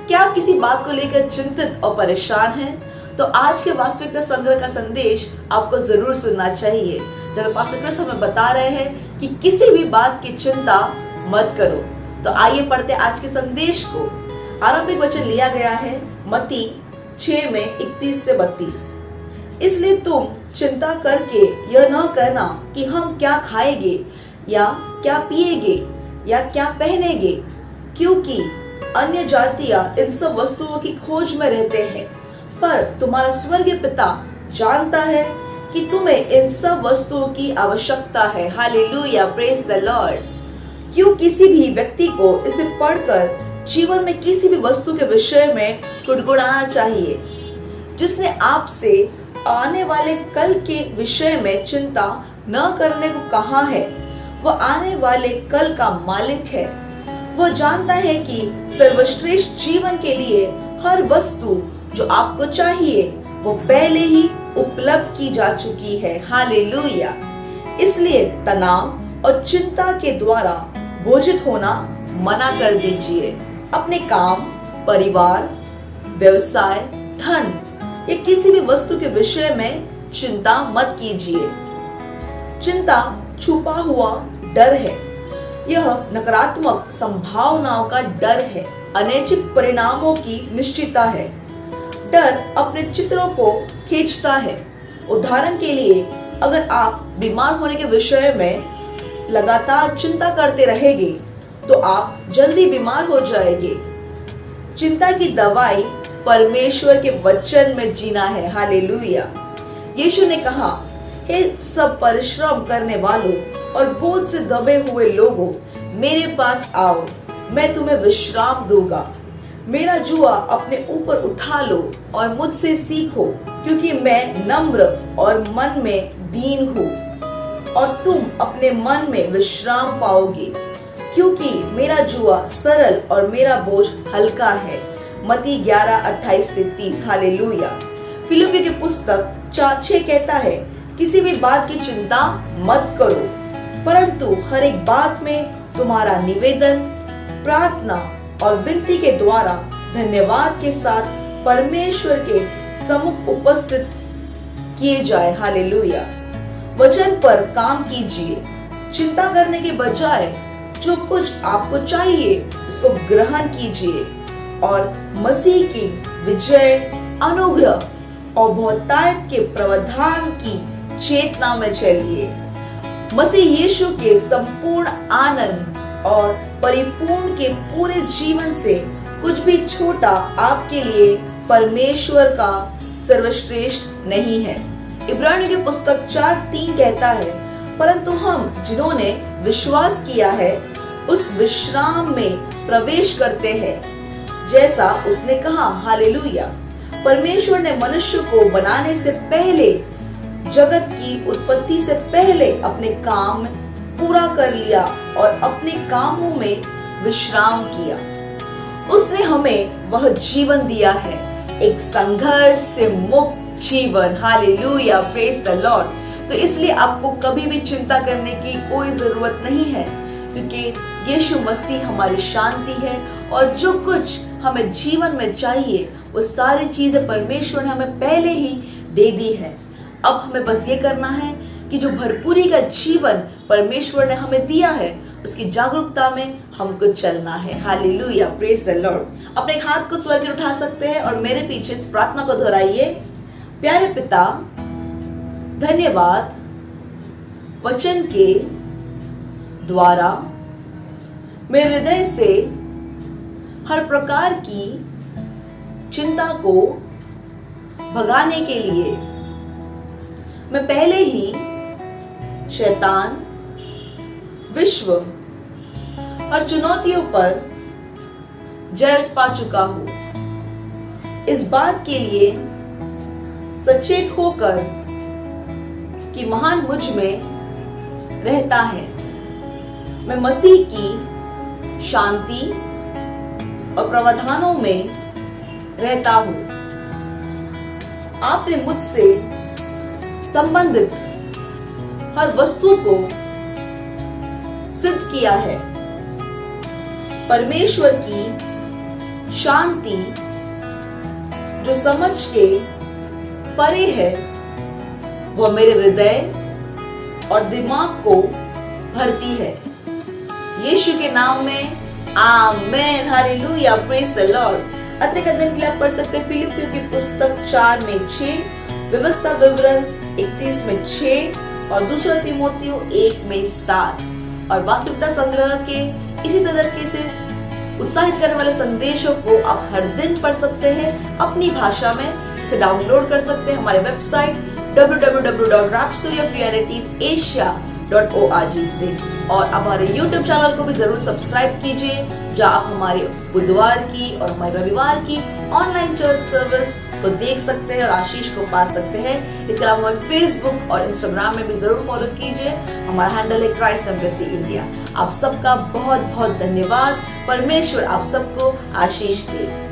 क्या आप किसी बात को लेकर चिंतित और परेशान हैं? तो आज के वास्तविकता संग्रह का संदेश आपको जरूर सुनना चाहिए, जब पास्टर क्रिस हमें बता रहे हैं कि किसी भी बात की चिंता मत करो। तो आइए पढ़ते आज के संदेश को। आरंभिक वचन लिया गया है मत्ती 6 में 31 से 32। इसलिए तुम चिंता करके यह न कहना कि हम क्या खाएंगे या क्या पिएंगे या क्या पहनेंगे, क्योंकि अन्य जातियां इन सब वस्तुओं की खोज में रहते हैं। पर तुम्हारा स्वर्गीय पिता जानता है कि तुम्हें इन सब वस्तुओं की आवश्यकता है। Hallelujah, praise the Lord. क्यों किसी भी व्यक्ति को इसे पढ़कर जीवन में किसी भी वस्तु के विषय में गुड़गुड़ाना चाहिए? जिसने आपसे आने वाले कल के विषय में चिंता न करने को कहा है, वह आने वाले कल का मालिक है। वह जानता है कि सर्वश्रेष्ठ जीवन के लिए हर वस्तु जो आपको चाहिए वो पहले ही उपलब्ध की जा चुकी है। हालेलुया। इसलिए तनाव और चिंता के द्वारा बोझित होना मना कर दीजिए। अपने काम, परिवार, व्यवसाय, धन या किसी भी वस्तु के विषय में चिंता मत कीजिए। चिंता छुपा हुआ डर है। यह नकारात्मक संभावनाओं का डर है, अनैच्छिक परिणामों की निश्चितता है। डर अपने चित्रों को खींचता है। उदाहरण के लिए, अगर आप बीमार होने के विषय में लगातार चिंता करते रहेंगे तो आप जल्दी बीमार हो जाएंगे। चिंता की दवाई परमेश्वर के वचन में जीना है। हालेलुया। यीशु ने कहा, हे सब परिश्रम करने वालों और बोझ से दबे हुए लोगों, मेरे पास आओ, मैं तुम्हें विश्राम दूंगा। मेरा जुआ अपने ऊपर उठा लो और मुझसे सीखो, क्योंकि मैं नम्र और मन में दीन हूँ, और तुम अपने मन में विश्राम पाओगे, क्योंकि मेरा जुआ सरल और मेरा बोझ हल्का है। मत्ती 11:28-30। हालेलुया। फिलिप्पियों की पुस्तक 4:6 कहता है, किसी भी बात की चिंता मत करो, परंतु हर एक बात में तुम्हारा निवेदन, प्रार्थना और विनती के द्वारा धन्यवाद के साथ परमेश्वर के सम्मुख उपस्थित किए जाए। हालेलुया। वचन पर काम कीजिए। चिंता करने के बजाय जो कुछ आपको चाहिए उसको ग्रहण कीजिए और मसीह की विजय, अनुग्रह और बहुतायत के प्रावधान की चेतना में चलिए। मसीह यीशु के संपूर्ण आनंद और परिपूर्ण के पूरे जीवन से कुछ भी छोटा आपके लिए परमेश्वर का सर्वश्रेष्ठ नहीं है। इब्रानियों की पुस्तक 4:3 कहता है, परंतु हम जिन्होंने विश्वास किया है उस विश्राम में प्रवेश करते हैं, जैसा उसने कहा। हालेलुया। परमेश्वर ने मनुष्य को बनाने से पहले, जगत की उत्पत्ति से पहले अपने काम पूरा कर लिया और अपने कामों में विश्राम किया। उसने हमें वह जीवन दिया है, एक संघर्ष से मुक्त जीवन। Hallelujah, praise the Lord. तो इसलिए आपको कभी भी चिंता करने की कोई जरूरत नहीं है, क्योंकि यीशु मसीह हमारी शांति है और जो कुछ हमें जीवन में चाहिए वो सारी चीजें परमेश्वर ने हमें पहले ही दे दी है। अब हमें बस ये करना है कि जो भरपूरी का जीवन परमेश्वर ने हमें दिया है उसकी जागरूकता में हमको चलना है। Hallelujah, praise the Lord. अपने हाथ को स्वर पर उठा सकते हैं और मेरे पीछे इस प्रार्थना को दोहराइए। प्यारे पिता, धन्यवाद वचन के द्वारा मेरे हृदय से हर प्रकार की चिंता को भगाने के लिए मैं पहले ही शैतान, विश्व और चुनौतियों पर जय पा चुका हूं। इस बात के लिए सचेत होकर कि महान मुझ में रहता है, मैं मसीह की शांति और प्रावधानों में रहता हूं। आपने मुझसे संबंधित हर वस्तु को सिद्ध किया है। परमेश्वर की शांति जो समझ के परे है वह मेरे हृदय और दिमाग को भरती है। यीशु के नाम में आमेन, हालेलुया, प्रेज द लॉर्ड। अतिरिक्त अध्ययन के लिए आप पढ़ सकते हैं फिलिपियों की पुस्तक 4:6, व्यवस्था विवरण 31:6 और दूसरा तीमुथियुस 1:7। और वास्तविकता संग्रह के इसी तरीके से उत्साहित करने वाले संदेशों को आप हर दिन पढ़ सकते हैं अपनी भाषा में। इसे डाउनलोड कर सकते हैं हमारे वेबसाइट www.rapsuriaprioritiesAsia.org से। और हमारे YouTube चैनल को भी जरूर सब्सक्राइब कीजिए, जहां आप हमारे बुधवार की और हमारे रविवार की ऑनलाइन चर्च सर्विस को देख सकते हैं और आशीष को पा सकते हैं। इसके अलावा हमारे फेसबुक और इंस्टाग्राम में भी जरूर फॉलो कीजिए। हमारा हैंडल है क्राइस्ट एम्बेसी इंडिया। आप सबका बहुत बहुत धन्यवाद। परमेश्वर आप सबको आशीष दे।